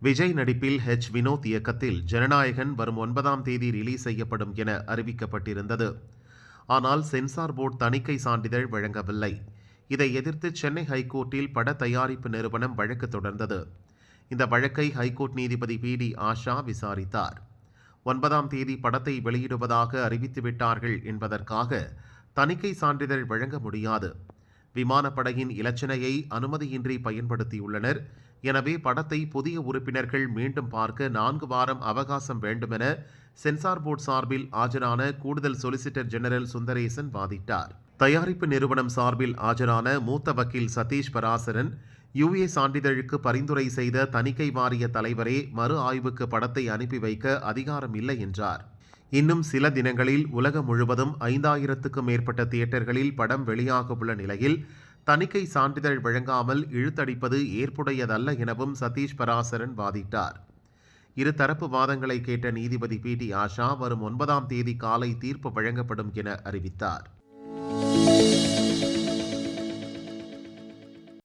விஜய் நடிப்பில் வினோத் இயக்கத்தில் ஜனநாயகன் வரும் 9ஆம் தேதி ரிலீஸ் செய்யப்படும் என அறிவிக்கப்பட்டிருந்தது. ஆனால் சென்சார் போர்டு தணிக்கை சான்றிதழ் வழங்கவில்லை. இதை எதிர்த்து சென்னை ஹைகோர்ட்டில் பட தயாரிப்பு நிறுவனம் வழக்கு தொடர்ந்தது. இந்த வழக்கை ஹைகோர்ட் நீதிபதி பி.டி. ஆஷா விசாரித்தார். 9ஆம் தேதி படத்தை வெளியிடுவதாக அறிவித்துவிட்டார்கள் என்பதற்காக தணிக்கை சான்றிதழ் வழங்க முடியாது. விமானப்படையின் இலச்சினையை அனுமதியின்றி பயன்படுத்தியுள்ளனர். எனவே படத்தை புதிய உறுப்பினர்கள் மீண்டும் பார்க்க 4 வாரம் அவகாசம் வேண்டுமென சென்சார் போர்டு சார்பில் ஆஜரான கூடுதல் சொலிசிட்டர் ஜெனரல் சுந்தரேசன் வாதிட்டார். தயாரிப்பு நிறுவனம் சார்பில் ஆஜரான மூத்த வக்கீல் சதீஷ் பராசரன், யுஏ சான்றிதழுக்கு பரிந்துரை செய்த தணிக்கை வாரிய தலைவரே மறு ஆய்வுக்கு படத்தை அனுப்பி வைக்க அதிகாரம் இல்லை என்றார். இன்னும் சில தினங்களில் உலகம் முழுவதும் 5000க்கும் மேற்பட்ட தியேட்டர்களில் படம் வெளியாக உள்ள நிலையில் தணிக்கை சான்றிதழ் வழங்காமல் இழுத்தடிப்பது ஏற்புடையதல்ல எனவும் சதீஷ் பராசரன் வாதிட்டார். இருதரப்பு வாதங்களை கேட்ட நீதிபதி பி.டி. ஆஷா வரும் 9ஆம் தேதி காலை தீர்ப்பு வழங்கப்படும் என அறிவித்தார்.